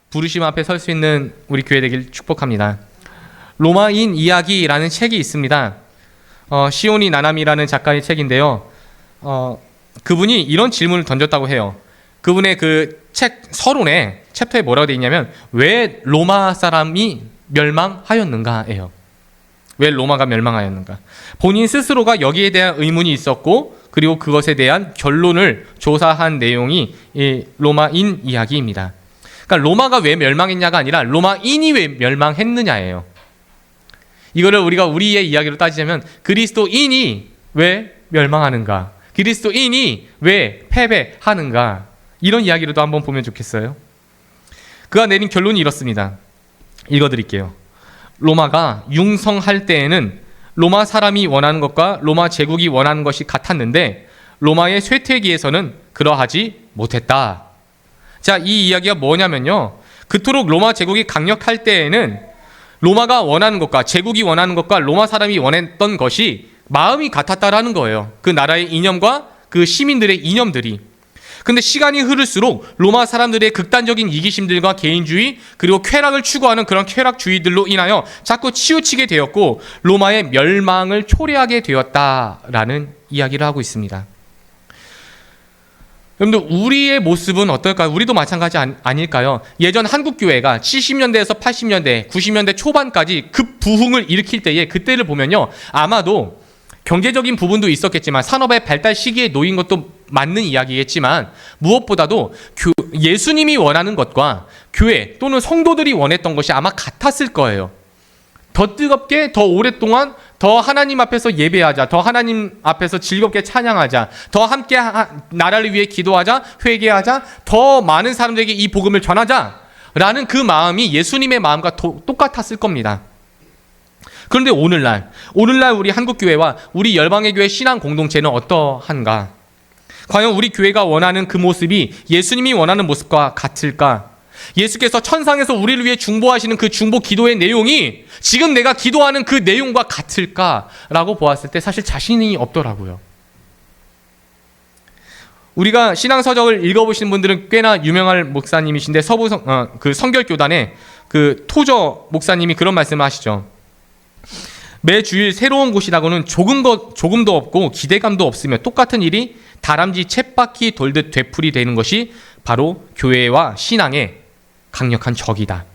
부르심 앞에 설 수 있는 우리 교회 되길 축복합니다. 로마인 이야기라는 책이 있습니다. 시오니 나나미라는 작가의 책인데요. 그분이 이런 질문을 던졌다고 해요. 그분의 그 책 서론에 챕터에 뭐라고 되어 있냐면 왜 로마 사람이 멸망하였는가예요. 왜 로마가 멸망하였는가. 본인 스스로가 여기에 대한 의문이 있었고 그리고 그것에 대한 결론을 조사한 내용이 이 로마인 이야기입니다. 그러니까 로마가 왜 멸망했냐가 아니라 로마인이 왜 멸망했느냐예요. 이거를 우리가 우리의 이야기로 따지자면 그리스도인이 왜 멸망하는가, 그리스도인이 왜 패배하는가, 이런 이야기로도 한번 보면 좋겠어요. 그가 내린 결론이 이렇습니다. 읽어드릴게요. 로마가 융성할 때에는 로마 사람이 원하는 것과 로마 제국이 원하는 것이 같았는데 로마의 쇠퇴기에서는 그러하지 못했다. 자, 이 이야기가 뭐냐면요, 그토록 로마 제국이 강력할 때에는 로마가 원하는 것과 제국이 원하는 것과 로마 사람이 원했던 것이 마음이 같았다라는 거예요. 그 나라의 이념과 그 시민들의 이념들이. 근데 시간이 흐를수록 로마 사람들의 극단적인 이기심들과 개인주의 그리고 쾌락을 추구하는 그런 쾌락주의들로 인하여 자꾸 치우치게 되었고 로마의 멸망을 초래하게 되었다라는 이야기를 하고 있습니다. 여러분들, 우리의 모습은 어떨까요? 우리도 마찬가지 아닐까요? 예전 한국교회가 70년대에서 80년대, 90년대 초반까지 급부흥을 일으킬 때에 그때를 보면요, 아마도 경제적인 부분도 있었겠지만 산업의 발달 시기에 놓인 것도 맞는 이야기겠지만 무엇보다도 예수님이 원하는 것과 교회 또는 성도들이 원했던 것이 아마 같았을 거예요. 더 뜨겁게, 더 오랫동안 더 하나님 앞에서 예배하자, 더 하나님 앞에서 즐겁게 찬양하자, 더 함께 나라를 위해 기도하자, 회개하자, 더 많은 사람들에게 이 복음을 전하자 라는 그 마음이 예수님의 마음과 똑같았을 겁니다. 그런데 오늘날 우리 한국교회와 우리 열방의 교회 신앙 공동체는 어떠한가? 과연 우리 교회가 원하는 그 모습이 예수님이 원하는 모습과 같을까? 예수께서 천상에서 우리를 위해 중보하시는 그 중보 기도의 내용이 지금 내가 기도하는 그 내용과 같을까라고 보았을 때 사실 자신이 없더라고요. 우리가 신앙서적을 읽어보신 분들은 꽤나 유명한 목사님이신데 그 성결교단의 그 토저 목사님이 그런 말씀을 하시죠. 매 주일 새로운 곳이라고는 조금도 없고 기대감도 없으며 똑같은 일이 다람쥐 쳇바퀴 돌듯 되풀이 되는 것이 바로 교회와 신앙의 강력한 적이다.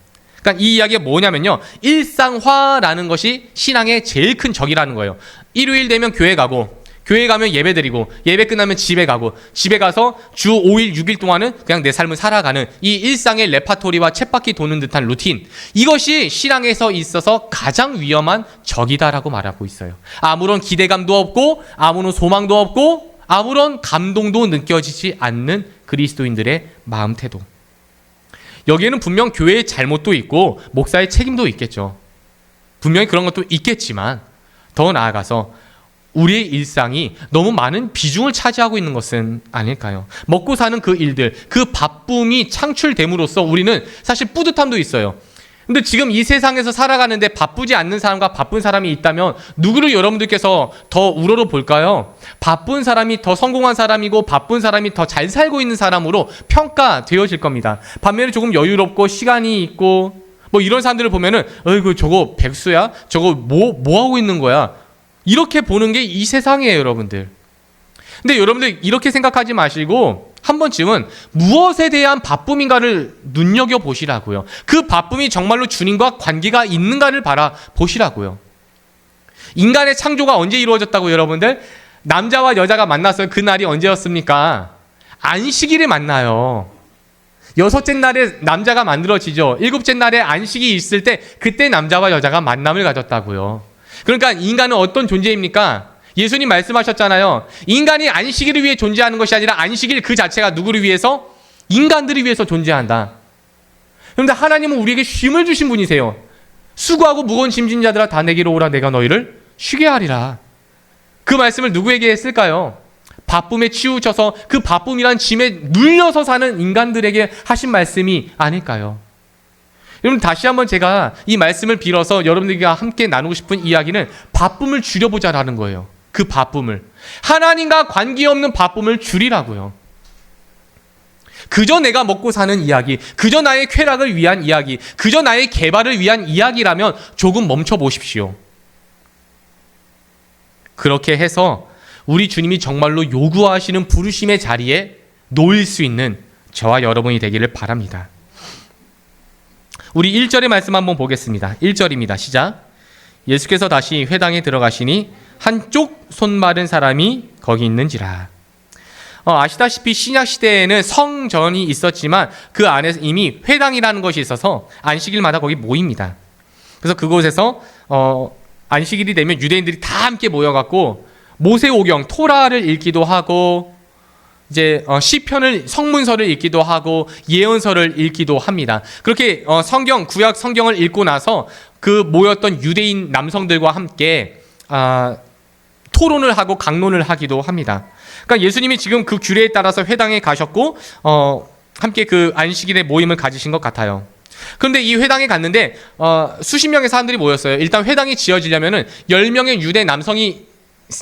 그러니까 이 이야기가 뭐냐면요, 일상화라는 것이 신앙의 제일 큰 적이라는 거예요. 일요일 되면 교회 가고, 교회 가면 예배 드리고, 예배 끝나면 집에 가고, 집에 가서 주 5일 6일 동안은 그냥 내 삶을 살아가는 이 일상의 레파토리와 쳇바퀴 도는 듯한 루틴, 이것이 신앙에서 있어서 가장 위험한 적이다라고 말하고 있어요. 아무런 기대감도 없고 아무런 소망도 없고 아무런 감동도 느껴지지 않는 그리스도인들의 마음 태도. 여기에는 분명 교회의 잘못도 있고 목사의 책임도 있겠죠. 분명히 그런 것도 있겠지만 더 나아가서 우리의 일상이 너무 많은 비중을 차지하고 있는 것은 아닐까요? 먹고 사는 그 일들, 그 바쁨이 창출됨으로써 우리는 사실 뿌듯함도 있어요. 근데 지금 이 세상에서 살아가는데 바쁘지 않는 사람과 바쁜 사람이 있다면 누구를 여러분들께서 더 우러러 볼까요? 바쁜 사람이 더 성공한 사람이고 바쁜 사람이 더 잘 살고 있는 사람으로 평가되어질 겁니다. 반면에 조금 여유롭고 시간이 있고 뭐 이런 사람들을 보면은 어이구 저거 백수야? 저거 뭐 하고 있는 거야? 이렇게 보는 게 이 세상이에요, 여러분들. 근데 여러분들 이렇게 생각하지 마시고 한 번쯤은 무엇에 대한 바쁨인가를 눈여겨보시라고요. 그 바쁨이 정말로 주님과 관계가 있는가를 바라보시라고요. 인간의 창조가 언제 이루어졌다고 여러분들? 남자와 여자가 만났어요. 그 날이 언제였습니까? 안식일에 만나요. 6째 날에 남자가 만들어지죠. 7째 날에 안식이 있을 때 그때 남자와 여자가 만남을 가졌다고요. 그러니까 인간은 어떤 존재입니까? 예수님 말씀하셨잖아요. 인간이 안식일을 위해 존재하는 것이 아니라 안식일 그 자체가 누구를 위해서? 인간들을 위해서 존재한다. 그런데 하나님은 우리에게 쉼을 주신 분이세요. 수고하고 무거운 짐진 자들아 다 내게로 오라, 내가 너희를 쉬게 하리라. 그 말씀을 누구에게 했을까요? 바쁨에 치우쳐서 그 바쁨이란 짐에 눌려서 사는 인간들에게 하신 말씀이 아닐까요? 여러분, 다시 한번 제가 이 말씀을 빌어서 여러분들과 함께 나누고 싶은 이야기는 바쁨을 줄여보자라는 거예요. 그 바쁨을, 하나님과 관계없는 바쁨을 줄이라고요. 그저 내가 먹고 사는 이야기, 그저 나의 쾌락을 위한 이야기, 그저 나의 개발을 위한 이야기라면 조금 멈춰 보십시오. 그렇게 해서 우리 주님이 정말로 요구하시는 부르심의 자리에 놓일 수 있는 저와 여러분이 되기를 바랍니다. 우리 1절의 말씀 한번 보겠습니다. 1절입니다. 시작. 예수께서 다시 회당에 들어가시니 한쪽 손 마른 사람이 거기 있는지라. 아시다시피 신약 시대에는 성전이 있었지만 그 안에 이미 회당이라는 것이 있어서 안식일마다 거기 모입니다. 그래서 그곳에서 안식일이 되면 유대인들이 다 함께 모여갖고 모세오경 토라를 읽기도 하고 이제 시편을 성문서를 읽기도 하고 예언서를 읽기도 합니다. 그렇게 구약 성경을 읽고 나서 그 모였던 유대인 남성들과 함께 토론을 하고 강론을 하기도 합니다. 그러니까 예수님이 지금 그 규례에 따라서 회당에 가셨고 함께 그 안식일의 모임을 가지신 것 같아요. 그런데 이 회당에 갔는데 수십 명의 사람들이 모였어요. 일단 회당이 지어지려면은 10명의 유대 남성이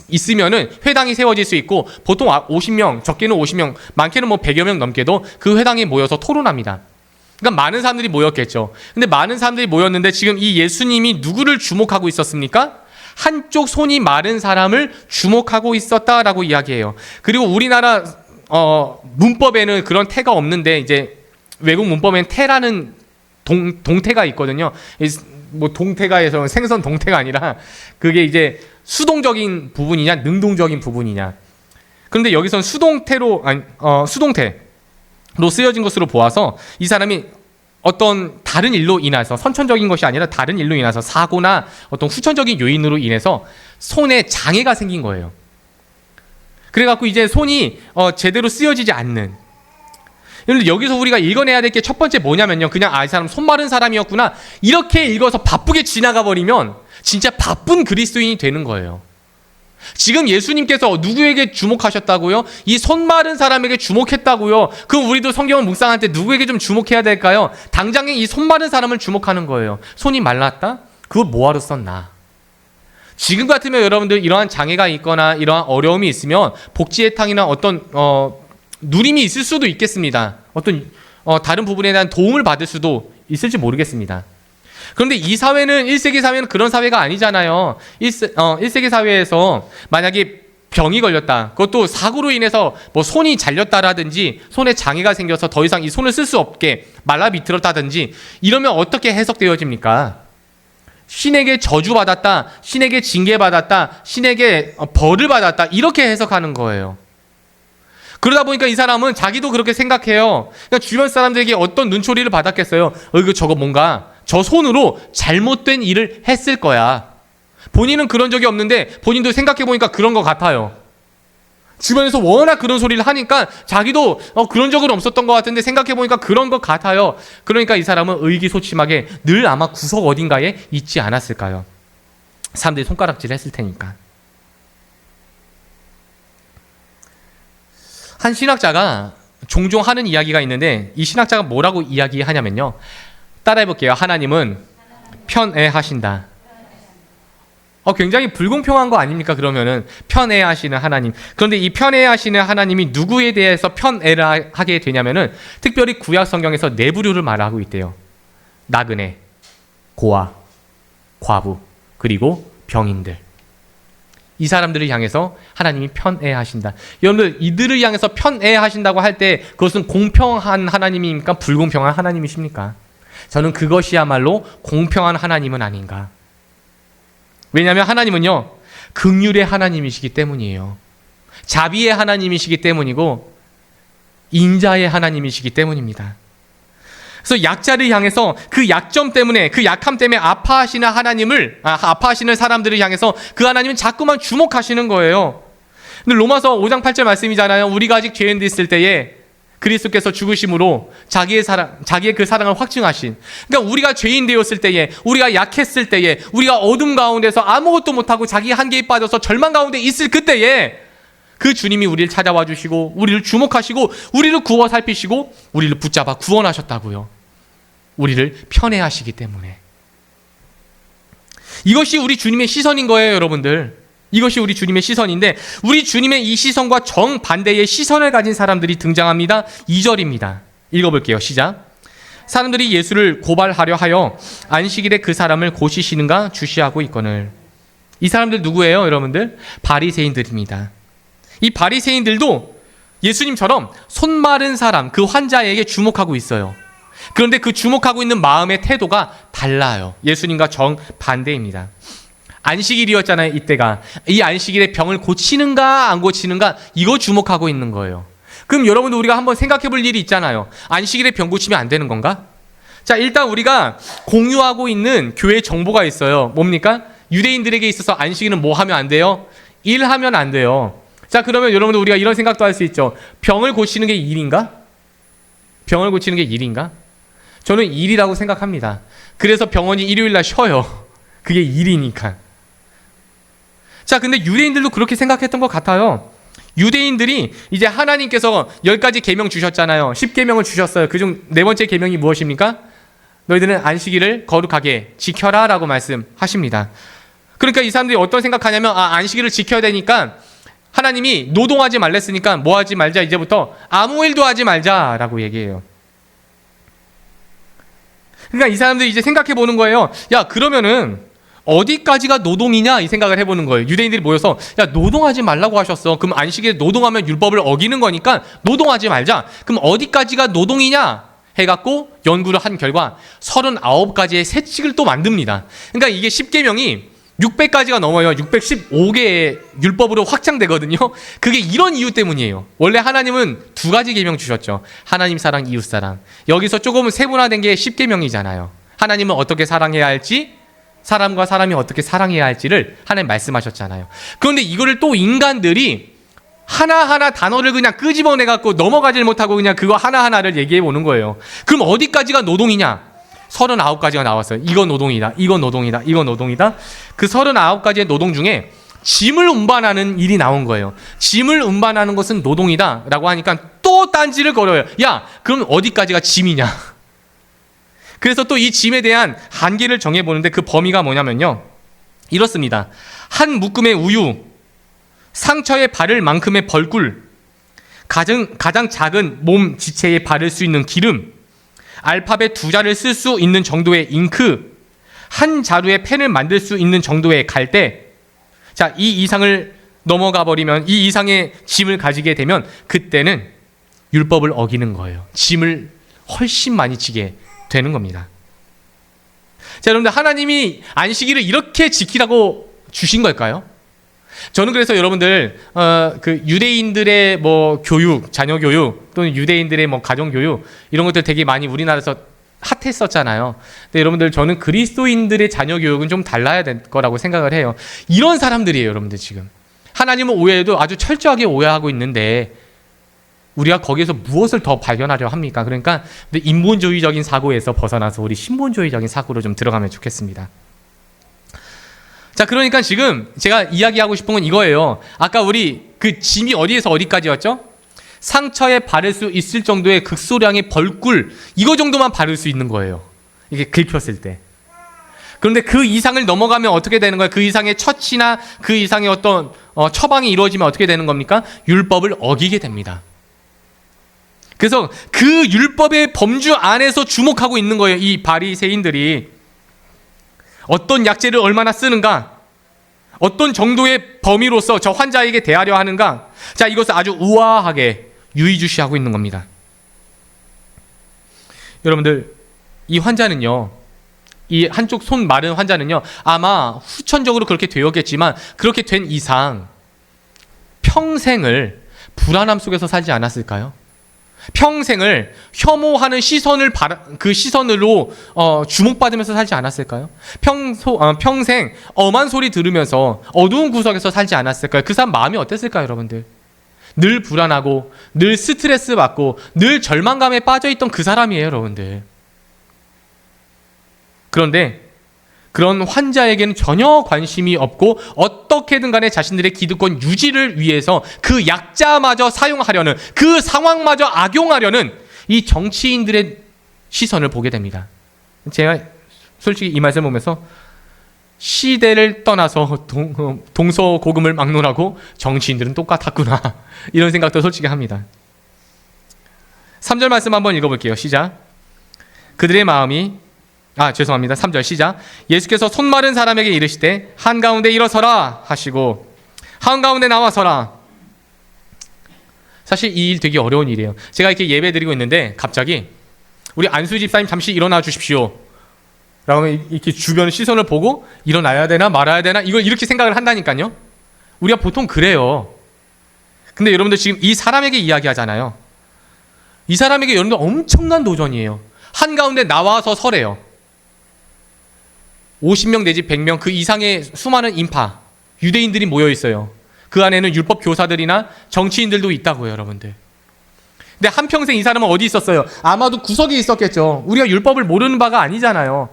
있으면은 회당이 세워질 수 있고 보통 50명, 적게는 50명, 많게는 뭐 100여 명 넘게도 그 회당에 모여서 토론합니다. 그러니까 많은 사람들이 모였겠죠. 근데 많은 사람들이 모였는데 지금 이 예수님이 누구를 주목하고 있었습니까? 한쪽 손이 마른 사람을 주목하고 있었다라고 이야기해요. 그리고 우리나라 문법에는 그런 태가 없는데 이제 외국 문법에는 태라는 동태가 있거든요. 뭐 동태가에서 생선 동태가 아니라 그게 이제 수동적인 부분이냐 능동적인 부분이냐. 그런데 여기선 수동태로 쓰여진 것으로 보아서 이 사람이 어떤 다른 일로 인해서 선천적인 것이 아니라 다른 일로 인해서 사고나 어떤 후천적인 요인으로 인해서 손에 장애가 생긴 거예요. 그래갖고 이제 손이 제대로 쓰여지지 않는. 그런데 여기서 우리가 읽어내야 될 게 첫 번째 뭐냐면요. 그냥 이 사람 손 마른 사람이었구나. 이렇게 읽어서 바쁘게 지나가 버리면 진짜 바쁜 그리스도인이 되는 거예요. 지금 예수님께서 누구에게 주목하셨다고요? 이 손 마른 사람에게 주목했다고요? 그럼 우리도 성경을 묵상할 때 누구에게 좀 주목해야 될까요? 당장에 이 손 마른 사람을 주목하는 거예요. 손이 말랐다? 그거 뭐하러 썼나? 지금 같으면 여러분들 이러한 장애가 있거나 이러한 어려움이 있으면 복지혜택이나 어떤 누림이 있을 수도 있겠습니다. 어떤 다른 부분에 대한 도움을 받을 수도 있을지 모르겠습니다. 그런데 이 사회는 1세기 사회는 그런 사회가 아니잖아요. 1세기 사회에서 만약에 병이 걸렸다. 그것도 사고로 인해서 뭐 손이 잘렸다라든지 손에 장애가 생겨서 더 이상 이 손을 쓸 수 없게 말라 비틀었다든지 이러면 어떻게 해석되어집니까? 신에게 저주받았다. 신에게 징계받았다. 신에게 벌을 받았다. 이렇게 해석하는 거예요. 그러다 보니까 이 사람은 자기도 그렇게 생각해요. 그러니까 주변 사람들에게 어떤 눈초리를 받았겠어요. 저거 뭔가 저 손으로 잘못된 일을 했을 거야. 본인은 그런 적이 없는데 본인도 생각해보니까 그런 것 같아요. 주변에서 워낙 그런 소리를 하니까 자기도 그런 적은 없었던 것 같은데 생각해보니까 그런 것 같아요. 그러니까 이 사람은 의기소침하게 늘 아마 구석 어딘가에 있지 않았을까요? 사람들이 손가락질 했을 테니까. 한 신학자가 종종 하는 이야기가 있는데 이 신학자가 뭐라고 이야기하냐면요. 따라해볼게요. 하나님은 편애하신다. 굉장히 불공평한 거 아닙니까? 그러면은 편애하시는 하나님. 그런데 이 편애하시는 하나님이 누구에 대해서 편애를 하게 되냐면은 특별히 구약 성경에서 네 부류를 말하고 있대요. 나그네, 고아, 과부, 그리고 병인들. 이 사람들을 향해서 하나님이 편애하신다. 여러분들 이들을 향해서 편애하신다고 할 때 그것은 공평한 하나님입니까? 불공평한 하나님이십니까? 저는 그것이야말로 공평한 하나님은 아닌가. 왜냐하면 하나님은요 긍휼의 하나님이시기 때문이에요. 자비의 하나님이시기 때문이고 인자의 하나님이시기 때문입니다. 그래서 약자를 향해서 그 약점 때문에 그 약함 때문에 아파하시는 사람들을 향해서 그 하나님은 자꾸만 주목하시는 거예요. 근데 로마서 5장 8절 말씀이잖아요. 우리가 아직 죄인돼 있을 때에 그리스도께서 죽으심으로 자기의 그 사랑을 확증하신. 그러니까 우리가 죄인 되었을 때에, 우리가 약했을 때에, 우리가 어둠 가운데서 아무것도 못하고 자기 한계에 빠져서 절망 가운데 있을 그때에 그 주님이 우리를 찾아와 주시고 우리를 주목하시고 우리를 구워 살피시고 우리를 붙잡아 구원하셨다고요. 우리를 편애하시기 때문에. 이것이 우리 주님의 시선인 거예요, 여러분들. 이것이 우리 주님의 시선인데 우리 주님의 이 시선과 정반대의 시선을 가진 사람들이 등장합니다. 2절입니다. 읽어볼게요. 시작. 사람들이 예수를 고발하려 하여 안식일에 그 사람을 고시시는가 주시하고 있거늘. 이 사람들 누구예요, 여러분들? 바리새인들입니다. 이 바리새인들도 예수님처럼 손 마른 사람, 그 환자에게 주목하고 있어요. 그런데 그 주목하고 있는 마음의 태도가 달라요. 예수님과 정반대입니다. 안식일이었잖아요, 이때가. 이 안식일에 병을 고치는가 안 고치는가 이거 주목하고 있는 거예요. 그럼 여러분도 우리가 한번 생각해 볼 일이 있잖아요. 안식일에 병 고치면 안 되는 건가? 자, 일단 우리가 공유하고 있는 교회 정보가 있어요. 뭡니까? 유대인들에게 있어서 안식일은 뭐 하면 안 돼요? 일하면 안 돼요. 자, 그러면 여러분들 우리가 이런 생각도 할 수 있죠. 병을 고치는 게 일인가? 병을 고치는 게 일인가? 저는 일이라고 생각합니다. 그래서 병원이 일요일 날 쉬어요. 그게 일이니까. 자, 근데 유대인들도 그렇게 생각했던 것 같아요. 유대인들이 이제 하나님께서 10가지 계명 주셨잖아요. 10계명을 주셨어요. 그중 네 번째 계명이 무엇입니까? 너희들은 안식일을 거룩하게 지켜라 라고 말씀하십니다. 그러니까 이 사람들이 어떤 생각하냐면 안식일을 지켜야 되니까 하나님이 노동하지 말랬으니까 뭐 하지 말자, 이제부터 아무 일도 하지 말자라고 얘기해요. 그러니까 이 사람들이 이제 생각해 보는 거예요. 야, 그러면은 어디까지가 노동이냐 이 생각을 해보는 거예요. 유대인들이 모여서 야, 노동하지 말라고 하셨어. 그럼 안식일에 노동하면 율법을 어기는 거니까 노동하지 말자. 그럼 어디까지가 노동이냐 해갖고 연구를 한 결과 39가지의 세칙을 또 만듭니다. 그러니까 이게 10계명이 600가지가 넘어요. 615개의 율법으로 확장되거든요. 그게 이런 이유 때문이에요. 원래 하나님은 2가지 계명 주셨죠. 하나님 사랑, 이웃 사랑. 여기서 조금은 세분화된 게 10계명이잖아요. 하나님은 어떻게 사랑해야 할지, 사람과 사람이 어떻게 사랑해야 할지를 하나님 말씀하셨잖아요. 그런데 이거를 또 인간들이 하나하나 단어를 그냥 끄집어내갖고 넘어가질 못하고 그냥 그거 하나하나를 얘기해 보는 거예요. 그럼 어디까지가 노동이냐? 39가지가 나왔어요. 이건 노동이다. 이건 노동이다. 이건 노동이다. 그 39가지의 노동 중에 짐을 운반하는 일이 나온 거예요. 짐을 운반하는 것은 노동이다 라고 하니까 또 딴지를 걸어요. 야, 그럼 어디까지가 짐이냐? 그래서 또 이 짐에 대한 한계를 정해보는데 그 범위가 뭐냐면요. 이렇습니다. 한 묶음의 우유, 상처에 바를 만큼의 벌꿀, 가장 작은 몸 지체에 바를 수 있는 기름, 알파벳 2자를 쓸 수 있는 정도의 잉크, 한 자루에 펜을 만들 수 있는 정도의 갈대. 자, 이 이상을 넘어가 버리면, 이 이상의 짐을 가지게 되면 그때는 율법을 어기는 거예요. 짐을 훨씬 많이 지게 되는 겁니다. 자, 여러분들, 하나님이 안식일을 이렇게 지키라고 주신 걸까요? 저는 그래서 여러분들 그 유대인들의 뭐 교육, 자녀 교육 또는 유대인들의 뭐 가정 교육 이런 것들 되게 많이 우리나라에서 핫했었잖아요. 근데 여러분들, 저는 그리스도인들의 자녀 교육은 좀 달라야 될 거라고 생각을 해요. 이런 사람들이에요, 여러분들. 지금 하나님은 오해해도 아주 철저하게 오해하고 있는데 우리가 거기에서 무엇을 더 발견하려 합니까? 그러니까 인본주의적인 사고에서 벗어나서 우리 신본주의적인 사고로 좀 들어가면 좋겠습니다. 자, 그러니까 지금 제가 이야기하고 싶은 건 이거예요. 아까 우리 그 짐이 어디에서 어디까지였죠? 상처에 바를 수 있을 정도의 극소량의 벌꿀, 이거 정도만 바를 수 있는 거예요. 이게 긁혔을 때. 그런데 그 이상을 넘어가면 어떻게 되는 거예요? 그 이상의 처치나 그 이상의 어떤 처방이 이루어지면 어떻게 되는 겁니까? 율법을 어기게 됩니다. 그래서 그 율법의 범주 안에서 주목하고 있는 거예요. 이 바리새인들이. 어떤 약재를 얼마나 쓰는가, 어떤 정도의 범위로서 저 환자에게 대하려 하는가. 자, 이것을 아주 우아하게 유의주시하고 있는 겁니다. 여러분들, 이 환자는요, 이 한쪽 손 마른 환자는요, 아마 후천적으로 그렇게 되었겠지만 그렇게 된 이상 평생을 불안함 속에서 살지 않았을까요? 평생을 혐오하는 그 시선으로 주목받으면서 살지 않았을까요? 평생 엄한 소리 들으면서 어두운 구석에서 살지 않았을까요? 그 사람 마음이 어땠을까요, 여러분들? 늘 불안하고 늘 스트레스 받고 늘 절망감에 빠져있던 그 사람이에요, 여러분들. 그런데 그런 환자에게는 전혀 관심이 없고 어떻게든 간에 자신들의 기득권 유지를 위해서 그 약자마저 사용하려는, 그 상황마저 악용하려는 이 정치인들의 시선을 보게 됩니다. 제가 솔직히 이 말씀 보면서 시대를 떠나서 동서고금을 막론하고 정치인들은 똑같았구나. 이런 생각도 솔직히 합니다. 3절 말씀 한번 읽어볼게요. 시작. 그들의 마음이 죄송합니다. 3절 시작. 예수께서 손 마른 사람에게 이르시되 한가운데 일어서라 하시고 한가운데 나와서라. 사실 이 일 되게 어려운 일이에요. 제가 이렇게 예배 드리고 있는데 갑자기 우리 안수 집사님 잠시 일어나 주십시오 라고 이렇게 주변 시선을 보고 일어나야 되나 말아야 되나 이걸 이렇게 생각을 한다니까요. 우리가 보통 그래요. 근데 여러분들 지금 이 사람에게 이야기하잖아요. 이 사람에게 여러분들 엄청난 도전이에요. 한가운데 나와서 서래요. 50명 내지 100명 그 이상의 수많은 인파 유대인들이 모여 있어요. 그 안에는 율법 교사들이나 정치인들도 있다고요, 여러분들. 근데 한평생 이 사람은 어디 있었어요? 아마도 구석에 있었겠죠. 우리가 율법을 모르는 바가 아니잖아요.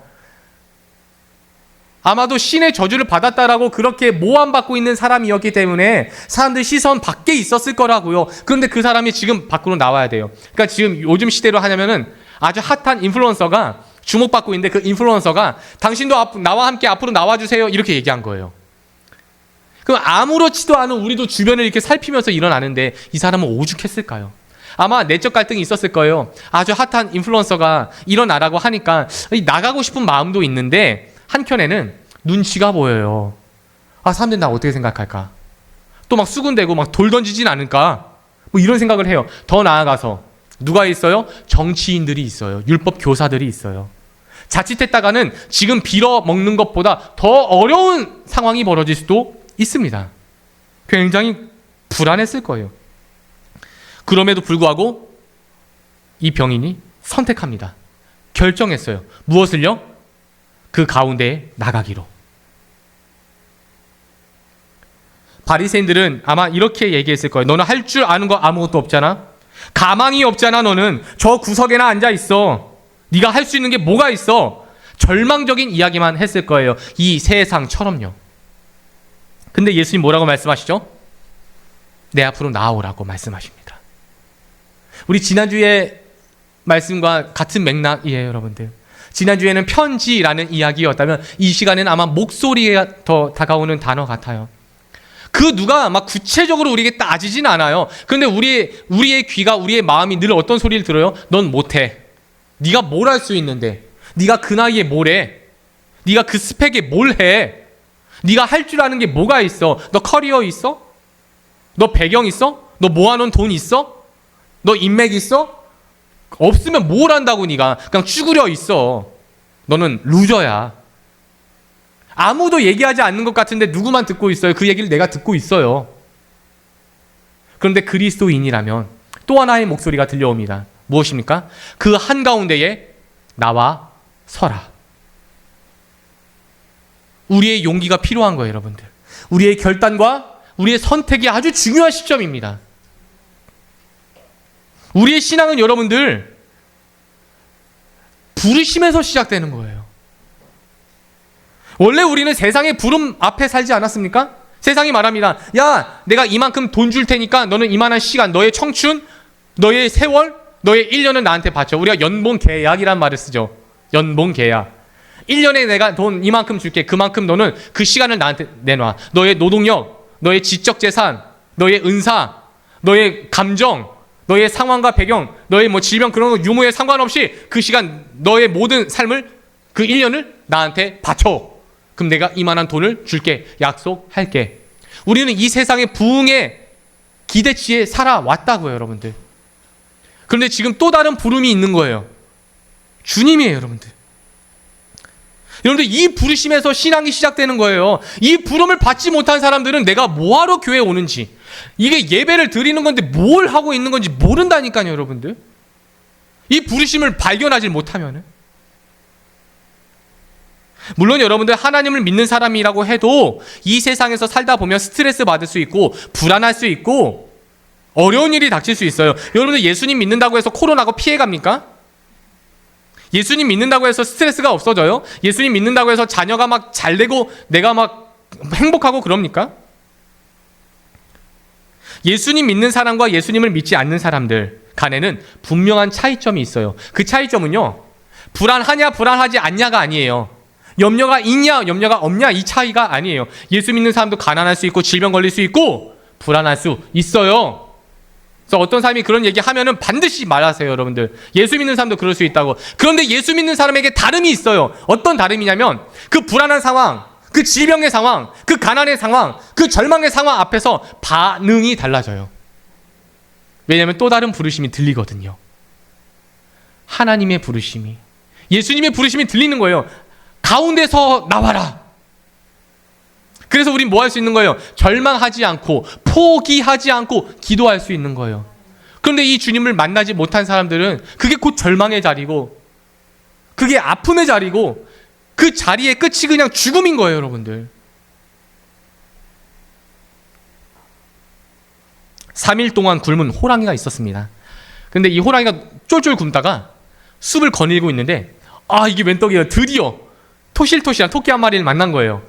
아마도 신의 저주를 받았다라고 그렇게 모함받고 있는 사람이었기 때문에 사람들 시선 밖에 있었을 거라고요. 그런데 그 사람이 지금 밖으로 나와야 돼요. 그러니까 지금 요즘 시대로 하냐면은 아주 핫한 인플루언서가 주목받고 있는데 그 인플루언서가 당신도 나와 함께 앞으로 나와주세요 이렇게 얘기한 거예요. 그럼 아무렇지도 않은 우리도 주변을 이렇게 살피면서 일어나는데 이 사람은 오죽했을까요? 아마 내적 갈등이 있었을 거예요. 아주 핫한 인플루언서가 일어나라고 하니까 나가고 싶은 마음도 있는데 한켠에는 눈치가 보여요. 사람들이 나 어떻게 생각할까? 또 막 수군대고 막 돌 던지진 않을까? 뭐 이런 생각을 해요. 더 나아가서 누가 있어요? 정치인들이 있어요. 율법 교사들이 있어요. 자칫했다가는 지금 빌어먹는 것보다 더 어려운 상황이 벌어질 수도 있습니다. 굉장히 불안했을 거예요. 그럼에도 불구하고 이 병인이 선택합니다. 결정했어요. 무엇을요? 그 가운데에 나가기로. 바리새인들은 아마 이렇게 얘기했을 거예요. 너는 할 줄 아는 거 아무것도 없잖아. 가망이 없잖아. 너는 저 구석에나 앉아 있어. 네가 할 수 있는 게 뭐가 있어? 절망적인 이야기만 했을 거예요. 이 세상처럼요. 근데 예수님 뭐라고 말씀하시죠? 내 앞으로 나오라고 말씀하십니다. 우리 지난주에 말씀과 같은 맥락이에요, 여러분들. 지난주에는 편지라는 이야기였다면 이 시간에는 아마 목소리가 더 다가오는 단어 같아요. 그 누가 막 구체적으로 우리에게 따지진 않아요. 그런데 우리의 귀가, 우리의 마음이 늘 어떤 소리를 들어요? 넌 못해. 네가 뭘 할 수 있는데? 네가 그 나이에 뭘 해? 네가 그 스펙에 뭘 해? 네가 할 줄 아는 게 뭐가 있어? 너 커리어 있어? 너 배경 있어? 너 모아놓은 돈 있어? 너 인맥 있어? 없으면 뭘 한다고 네가 그냥 쭈그려 있어. 너는 루저야. 아무도 얘기하지 않는 것 같은데 누구만 듣고 있어요? 그 얘기를 내가 듣고 있어요. 그런데 그리스도인이라면 또 하나의 목소리가 들려옵니다. 무엇입니까? 그 한가운데에 나와 서라. 우리의 용기가 필요한 거예요, 여러분들. 우리의 결단과 우리의 선택이 아주 중요한 시점입니다. 우리의 신앙은 여러분들 부르심에서 시작되는 거예요. 원래 우리는 세상의 부름 앞에 살지 않았습니까? 세상이 말합니다. 야, 내가 이만큼 돈 줄 테니까 너는 이만한 시간, 너의 청춘, 너의 세월, 너의 1년은 나한테 바쳐. 우리가 연봉 계약이란 말을 쓰죠. 연봉 계약. 1년에 내가 돈 이만큼 줄게. 그만큼 너는 그 시간을 나한테 내놔. 너의 노동력, 너의 지적 재산, 너의 은사, 너의 감정, 너의 상황과 배경, 너의 뭐 질병 그런 거 유무에 상관없이 그 시간 너의 모든 삶을 그 1년을 나한테 바쳐. 그럼 내가 이만한 돈을 줄게. 약속할게. 우리는 이 세상의 부흥의 기대치에 살아왔다고요, 여러분들. 그런데 지금 또 다른 부름이 있는 거예요. 주님이에요, 여러분들. 여러분들 이 부르심에서 신앙이 시작되는 거예요. 이 부름을 받지 못한 사람들은 내가 뭐하러 교회에 오는지, 이게 예배를 드리는 건데 뭘 하고 있는 건지 모른다니까요, 여러분들. 이 부르심을 발견하지 못하면은. 물론 여러분들 하나님을 믿는 사람이라고 해도 이 세상에서 살다 보면 스트레스 받을 수 있고 불안할 수 있고 어려운 일이 닥칠 수 있어요. 여러분들 예수님 믿는다고 해서 코로나가 피해갑니까? 예수님 믿는다고 해서 스트레스가 없어져요? 예수님 믿는다고 해서 자녀가 막 잘되고 내가 막 행복하고 그럽니까? 예수님 믿는 사람과 예수님을 믿지 않는 사람들 간에는 분명한 차이점이 있어요. 그 차이점은요, 불안하냐 불안하지 않냐가 아니에요. 염려가 있냐 염려가 없냐 이 차이가 아니에요. 예수 믿는 사람도 가난할 수 있고 질병 걸릴 수 있고 불안할 수 있어요. 그래서 어떤 사람이 그런 얘기 하면은 반드시 말하세요, 여러분들. 예수 믿는 사람도 그럴 수 있다고. 그런데 예수 믿는 사람에게 다름이 있어요. 어떤 다름이냐면 그 불안한 상황, 그 질병의 상황, 그 가난의 상황, 그 절망의 상황 앞에서 반응이 달라져요. 왜냐하면 또 다른 부르심이 들리거든요. 하나님의 부르심이, 예수님의 부르심이 들리는 거예요. 가운데서 나와라. 그래서 우린 뭐 할 수 있는 거예요? 절망하지 않고 포기하지 않고 기도할 수 있는 거예요. 그런데 이 주님을 만나지 못한 사람들은 그게 곧 절망의 자리고 그게 아픔의 자리고 그 자리의 끝이 그냥 죽음인 거예요, 여러분들. 3일 동안 굶은 호랑이가 있었습니다. 근데 이 호랑이가 쫄쫄 굶다가 숲을 거닐고 있는데 이게 웬 떡이에요. 드디어 토실토실한 토끼 한 마리를 만난 거예요.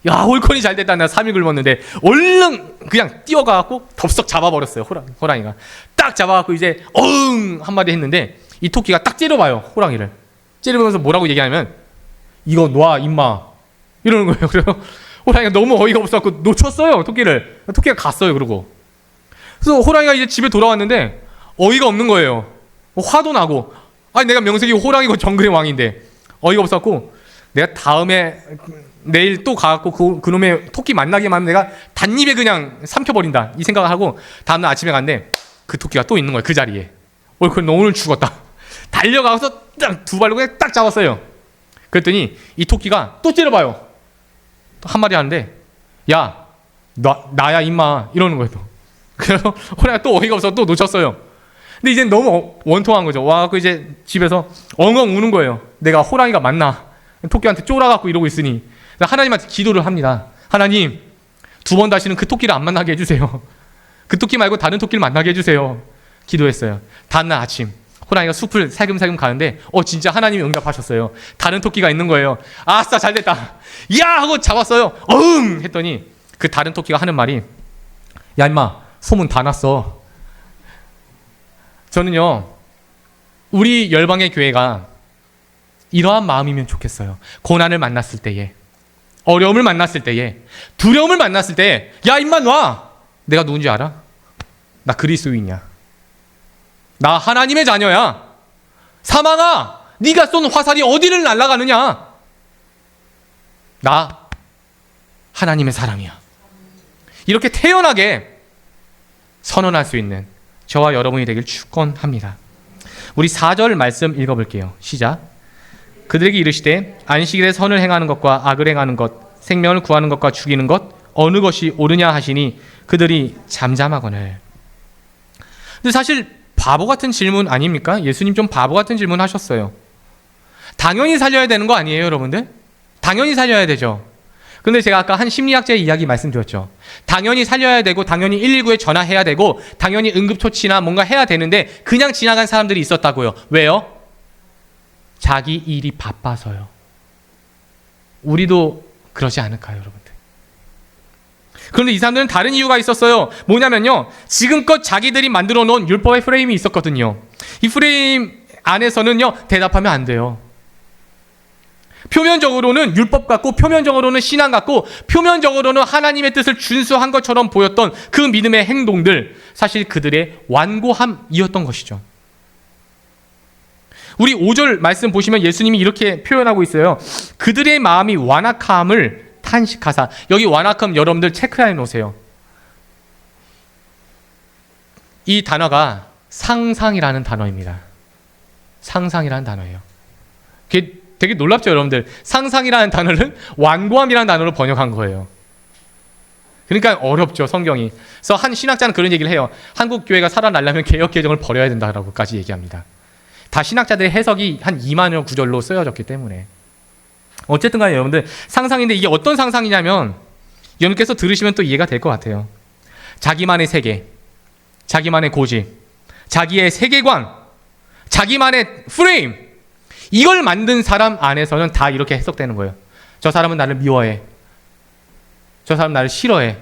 야, 홀콘이 잘 됐다. 내가 3일 굶었는데 얼른 그냥 뛰어가갖고 덥석 잡아버렸어요. 호랑이가 딱 잡아갖고 이제 한마디 했는데 이 토끼가 딱 째려봐요. 호랑이를 째려보면서 뭐라고 얘기하냐면 이거 놔 임마 이러는 거예요. 그래서 호랑이가 너무 어이가 없어갖고 놓쳤어요. 토끼가 갔어요. 그러고 그래서 호랑이가 이제 집에 돌아왔는데 어이가 없는 거예요. 화도 나고 내가 명색이 호랑이고 정글의 왕인데 어이가 없어갖고 내가 다음에 내일 또 가갖고 그놈의 토끼 만나기만 하면 내가 단입에 그냥 삼켜버린다 이 생각을 하고 다음날 아침에 갔는데 그 토끼가 또 있는 거야. 그 자리에. 너 오늘 죽었다. 달려가서 딱 두 발로 그냥 딱 잡았어요. 그랬더니 이 토끼가 또 째려봐요. 또 한마디 하는데 야 나야 임마 이러는 거예요. 또. 그래서 호랑이가 또 어이가 없어서 또 놓쳤어요. 근데 이제 너무 원통한 거죠. 와갖고 이제 집에서 엉엉 우는 거예요. 내가 호랑이가 맞나 토끼한테 쫄아갖고 이러고 있으니 하나님한테 기도를 합니다. 하나님, 2번 다시는 그 토끼를 안 만나게 해주세요. 그 토끼 말고 다른 토끼를 만나게 해주세요. 기도했어요. 다음날 아침 호랑이가 숲을 살금살금 가는데 진짜 하나님이 응답하셨어요. 다른 토끼가 있는 거예요. 아싸 잘됐다. 야 하고 잡았어요. 했더니 그 다른 토끼가 하는 말이 야 임마 소문 다 났어. 저는요 우리 열방의 교회가 이러한 마음이면 좋겠어요. 고난을 만났을 때에, 어려움을 만났을 때에, 두려움을 만났을 때에 야 임마 놔. 내가 누군지 알아? 나 그리스도인이야. 나 하나님의 자녀야. 사망아 네가 쏜 화살이 어디를 날아가느냐. 나 하나님의 사람이야. 이렇게 태연하게 선언할 수 있는 저와 여러분이 되길 축원합니다. 우리 4절 말씀 읽어볼게요. 시작. 그들에게 이르시되 안식일에 선을 행하는 것과 악을 행하는 것, 생명을 구하는 것과 죽이는 것 어느 것이 옳으냐 하시니 그들이 잠잠하거늘. 근데 사실 바보 같은 질문 아닙니까? 예수님 좀 바보 같은 질문 하셨어요. 당연히 살려야 되는 거 아니에요, 여러분들? 당연히 살려야 되죠. 근데 제가 아까 한 심리학자의 이야기 말씀드렸죠. 당연히 살려야 되고 당연히 119에 전화해야 되고 당연히 응급처치나 뭔가 해야 되는데 그냥 지나간 사람들이 있었다고요. 왜요? 자기 일이 바빠서요. 우리도 그러지 않을까요, 여러분들? 그런데 이 사람들은 다른 이유가 있었어요. 뭐냐면요, 지금껏 자기들이 만들어 놓은 율법의 프레임이 있었거든요. 이 프레임 안에서는요 대답하면 안 돼요. 표면적으로는 율법 같고 표면적으로는 신앙 같고 표면적으로는 하나님의 뜻을 준수한 것처럼 보였던 그 믿음의 행동들, 사실 그들의 완고함이었던 것이죠. 우리 5절 말씀 보시면 예수님이 이렇게 표현하고 있어요. 그들의 마음이 완악함을 탄식하사. 여기 완악함 여러분들 체크해 놓으세요. 이 단어가 상상이라는 단어입니다. 상상이라는 단어예요. 그게 되게 놀랍죠, 여러분들. 상상이라는 단어를 완고함이라는 단어로 번역한 거예요. 그러니까 어렵죠, 성경이. 그래서 한 신학자는 그런 얘기를 해요. 한국 교회가 살아나려면 개역 개정을 버려야 된다라고까지 얘기합니다. 다 신학자들의 해석이 한 2만여 구절로 쓰여졌기 때문에. 어쨌든 간에 여러분들, 상상인데 이게 어떤 상상이냐면 여러분께서 들으시면 또 이해가 될 것 같아요. 자기만의 세계, 자기만의 고집, 자기의 세계관, 자기만의 프레임, 이걸 만든 사람 안에서는 다 이렇게 해석되는 거예요. 저 사람은 나를 미워해. 저 사람은 나를 싫어해.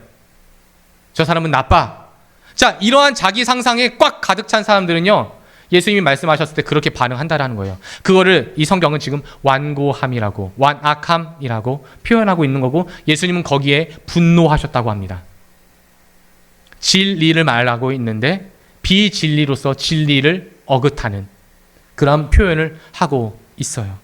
저 사람은 나빠. 자, 이러한 자기 상상에 꽉 가득 찬 사람들은요, 예수님이 말씀하셨을 때 그렇게 반응한다라는 거예요. 그거를 이 성경은 지금 완고함이라고, 완악함이라고 표현하고 있는 거고, 예수님은 거기에 분노하셨다고 합니다. 진리를 말하고 있는데 비진리로서 진리를 어긋하는 그런 표현을 하고 있어요.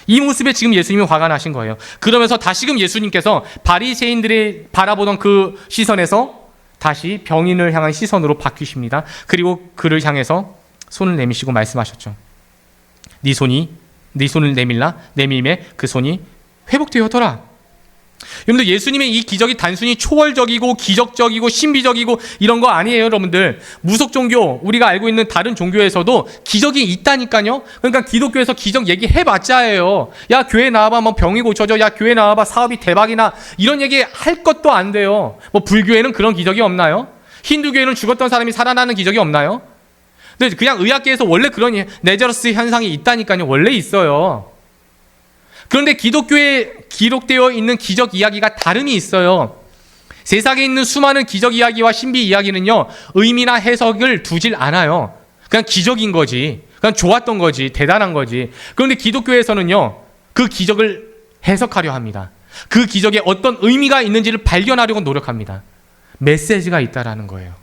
이 모습에 지금 예수님이 화가 나신 거예요. 그러면서 다시금 예수님께서 바리새인들이 바라보던 그 시선에서 다시 병인을 향한 시선으로 바뀌십니다. 그리고 그를 향해서 손을 내미시고 말씀하셨죠. 네 손을 내밀매 그 손이 회복되었더라. 여러분들, 예수님의 이 기적이 단순히 초월적이고 기적적이고 신비적이고 이런 거 아니에요, 여러분들. 무속 종교, 우리가 알고 있는 다른 종교에서도 기적이 있다니까요. 그러니까 기독교에서 기적 얘기해봤자예요. 야, 교회 나와봐, 뭐 병이 고쳐져. 야, 교회 나와봐, 사업이 대박이나. 이런 얘기 할 것도 안 돼요. 뭐 불교에는 그런 기적이 없나요? 힌두교에는 죽었던 사람이 살아나는 기적이 없나요? 근데 그냥 의학계에서 원래 그런 네저러스 현상이 있다니까요. 원래 있어요. 그런데 기독교에 기록되어 있는 기적 이야기가 다름이 있어요. 세상에 있는 수많은 기적 이야기와 신비 이야기는요, 의미나 해석을 두질 않아요. 그냥 기적인 거지. 그냥 좋았던 거지. 대단한 거지. 그런데 기독교에서는요, 그 기적을 해석하려 합니다. 그 기적에 어떤 의미가 있는지를 발견하려고 노력합니다. 메시지가 있다라는 거예요.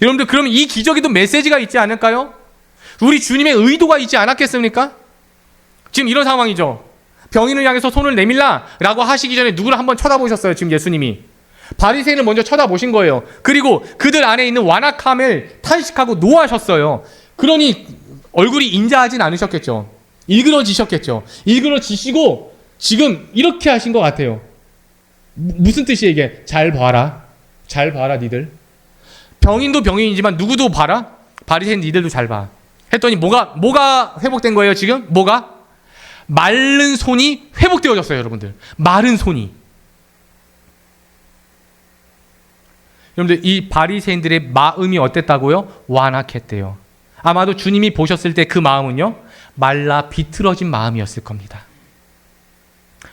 여러분들, 그럼 이 기적에도 메시지가 있지 않을까요? 우리 주님의 의도가 있지 않았겠습니까? 지금 이런 상황이죠. 병인을 향해서 손을 내밀라 라고 하시기 전에 누구를 한번 쳐다보셨어요. 지금 예수님이 바리새인을 먼저 쳐다보신 거예요. 그리고 그들 안에 있는 완악함을 탄식하고 노하셨어요. 그러니 얼굴이 인자하진 않으셨겠죠. 일그러지셨겠죠. 일그러지시고 지금 이렇게 하신 것 같아요. 무슨 뜻이에요 이게? 잘 봐라, 잘 봐라 니들. 병인도 병인이지만 누구도 봐라. 바리새인 니들도 잘 봐. 했더니 뭐가 회복된 거예요 지금? 뭐가? 마른 손이 회복되어졌어요, 여러분들. 마른 손이. 여러분들, 이 바리새인들의 마음이 어땠다고요? 완악했대요. 아마도 주님이 보셨을 때 그 마음은요, 말라 비틀어진 마음이었을 겁니다.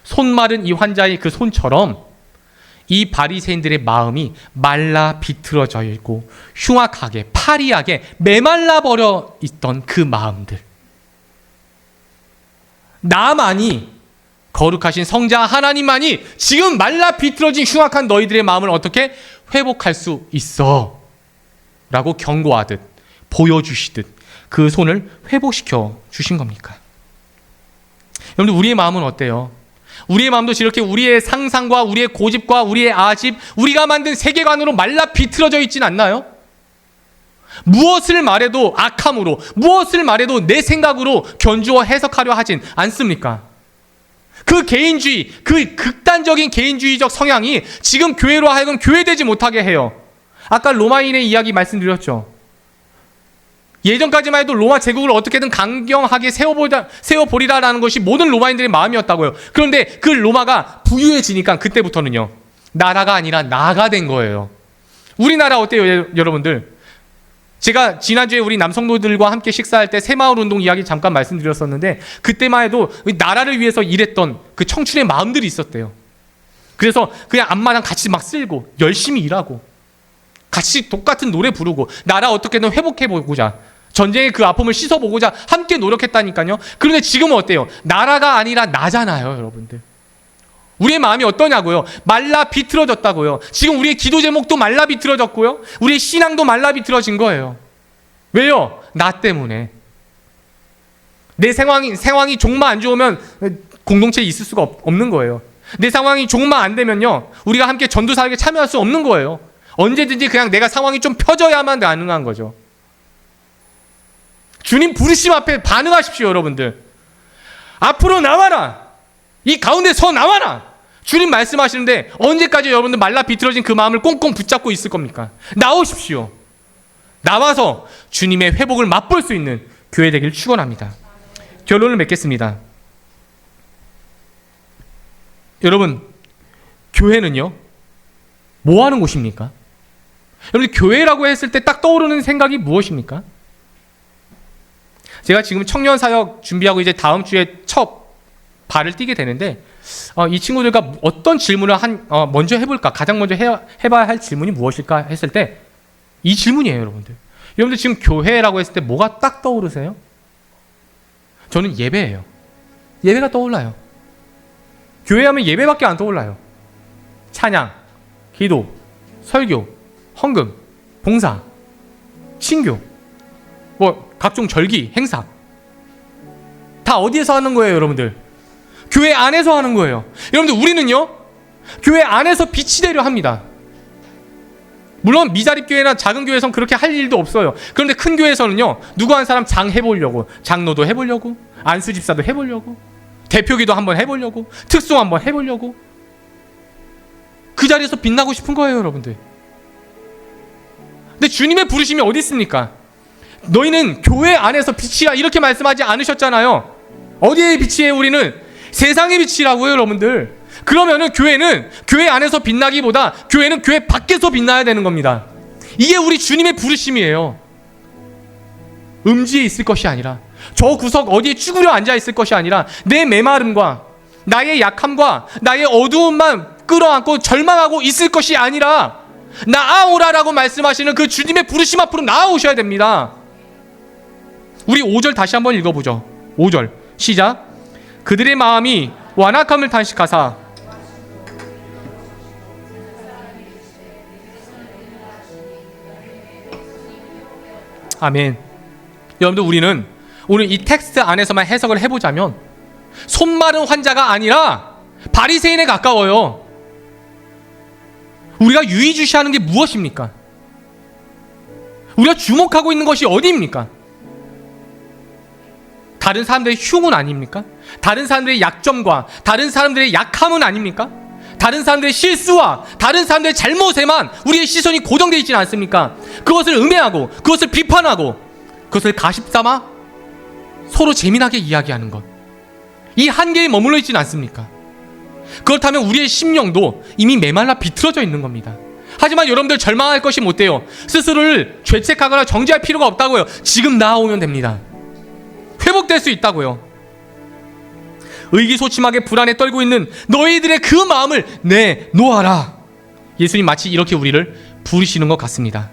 손 마른 이 환자의 그 손처럼 이 바리새인들의 마음이 말라 비틀어져 있고 흉악하게 파리하게 메말라 버려 있던 그 마음들. 나만이, 거룩하신 성자 하나님만이 지금 말라 비틀어진 흉악한 너희들의 마음을 어떻게 회복할 수 있어 라고 경고하듯 보여주시듯 그 손을 회복시켜 주신 겁니까? 여러분들, 우리의 마음은 어때요? 우리의 마음도 이렇게 우리의 상상과 우리의 고집과 우리의 아집, 우리가 만든 세계관으로 말라 비틀어져 있진 않나요? 무엇을 말해도 악함으로, 무엇을 말해도 내 생각으로 견주어 해석하려 하진 않습니까? 그 개인주의, 그 극단적인 개인주의적 성향이 지금 교회로 하여금 교회되지 못하게 해요. 아까 로마인의 이야기 말씀드렸죠. 예전까지만 해도 로마 제국을 어떻게든 강경하게 세워보리라라는 것이 모든 로마인들의 마음이었다고요. 그런데 그 로마가 부유해지니까 그때부터는요, 나라가 아니라 나가 된 거예요. 우리나라 어때요, 여러분들? 제가 지난주에 우리 남성도들과 함께 식사할 때 새마을운동 이야기 잠깐 말씀드렸었는데, 그때만 해도 나라를 위해서 일했던 그 청춘의 마음들이 있었대요. 그래서 그냥 앞마당 같이 막 쓸고 열심히 일하고 같이 똑같은 노래 부르고 나라 어떻게든 회복해보고자, 전쟁의 그 아픔을 씻어보고자 함께 노력했다니까요. 그런데 지금은 어때요? 나라가 아니라 나잖아요, 여러분들. 우리의 마음이 어떠냐고요? 말라 비틀어졌다고요. 지금 우리의 기도 제목도 말라 비틀어졌고요, 우리의 신앙도 말라 비틀어진 거예요. 왜요? 나 때문에. 내 상황이 조금만 안 좋으면 공동체에 있을 수가 없는 거예요. 내 상황이 조금만 안 되면요, 우리가 함께 전도사역에 참여할 수 없는 거예요. 언제든지 그냥 내가 상황이 좀 펴져야만 가능한 거죠. 주님 부르심 앞에 반응하십시오, 여러분들. 앞으로 나와라. 이 가운데 서 나와라. 주님 말씀하시는데 언제까지 여러분들 말라 비틀어진 그 마음을 꽁꽁 붙잡고 있을 겁니까? 나오십시오. 나와서 주님의 회복을 맛볼 수 있는 교회 되기를 축원합니다. 결론을 맺겠습니다. 여러분, 교회는요, 뭐 하는 곳입니까? 여러분, 교회라고 했을 때 딱 떠오르는 생각이 무엇입니까? 제가 지금 청년 사역 준비하고 이제 다음 주에 첫 발을 띄게 되는데, 이 친구들과 어떤 질문을 먼저 해볼까? 가장 먼저 해봐야 할 질문이 무엇일까 했을 때, 이 질문이에요, 여러분들. 여러분들 지금 교회라고 했을 때 뭐가 딱 떠오르세요? 저는 예배예요. 예배가 떠올라요. 교회하면 예배밖에 안 떠올라요. 찬양, 기도, 설교, 헌금, 봉사, 친교, 뭐 각종 절기, 행사 다 어디에서 하는 거예요, 여러분들? 교회 안에서 하는 거예요. 여러분들, 우리는요 교회 안에서 빛이 되려 합니다. 물론 미자립 교회나 작은 교회에서는 그렇게 할 일도 없어요. 그런데 큰 교회에서는요, 누구 한 사람 장 해보려고, 장로도 해보려고, 안수 집사도 해보려고, 대표기도 한번 해보려고, 특송 한번 해보려고, 그 자리에서 빛나고 싶은 거예요, 여러분들. 근데 주님의 부르심이 어디 있습니까? 너희는 교회 안에서 빛이라 이렇게 말씀하지 않으셨잖아요. 어디에 빛이에요? 우리는 세상의 빛이라고요, 여러분들. 그러면은 교회는 교회 안에서 빛나기보다 교회는 교회 밖에서 빛나야 되는 겁니다. 이게 우리 주님의 부르심이에요. 음지에 있을 것이 아니라, 저 구석 어디에 쭈그려 앉아 있을 것이 아니라, 내 메마름과 나의 약함과 나의 어두움만 끌어안고 절망하고 있을 것이 아니라 나아오라라고 말씀하시는 그 주님의 부르심 앞으로 나아오셔야 됩니다. 우리 5절 다시 한번 읽어보죠. 5절 시작. 그들의 마음이 완악함을 탄식하사 아멘. 여러분들, 우리는 오늘 이 텍스트 안에서만 해석을 해보자면 손마른 환자가 아니라 바리새인에 가까워요. 우리가 유의주시하는 게 무엇입니까? 우리가 주목하고 있는 것이 어디입니까? 다른 사람들의 흉은 아닙니까? 다른 사람들의 약점과 다른 사람들의 약함은 아닙니까? 다른 사람들의 실수와 다른 사람들의 잘못에만 우리의 시선이 고정되어 있지는 않습니까? 그것을 음해하고 그것을 비판하고 그것을 가십삼아 서로 재미나게 이야기하는 것, 이 한계에 머물러 있지는 않습니까? 그렇다면 우리의 심령도 이미 메말라 비틀어져 있는 겁니다. 하지만 여러분들, 절망할 것이 못 돼요. 스스로를 죄책하거나 정죄할 필요가 없다고요. 지금 나아오면 됩니다. 회복될 수 있다고요. 의기소침하게 불안에 떨고 있는 너희들의 그 마음을 내놓아라. 예수님 마치 이렇게 우리를 부르시는 것 같습니다.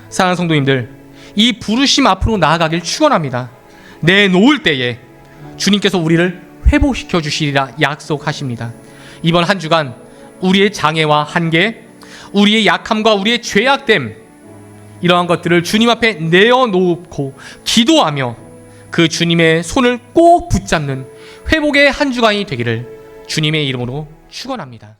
사랑하는 성도님들, 이 부르심 앞으로 나아가길 축원합니다. 내놓을 때에 주님께서 우리를 회복시켜 주시리라 약속하십니다. 이번 한 주간 우리의 장애와 한계, 우리의 약함과 우리의 죄악됨, 이러한 것들을 주님 앞에 내어놓고 기도하며 그 주님의 손을 꼭 붙잡는 회복의 한 주간이 되기를 주님의 이름으로 축원합니다.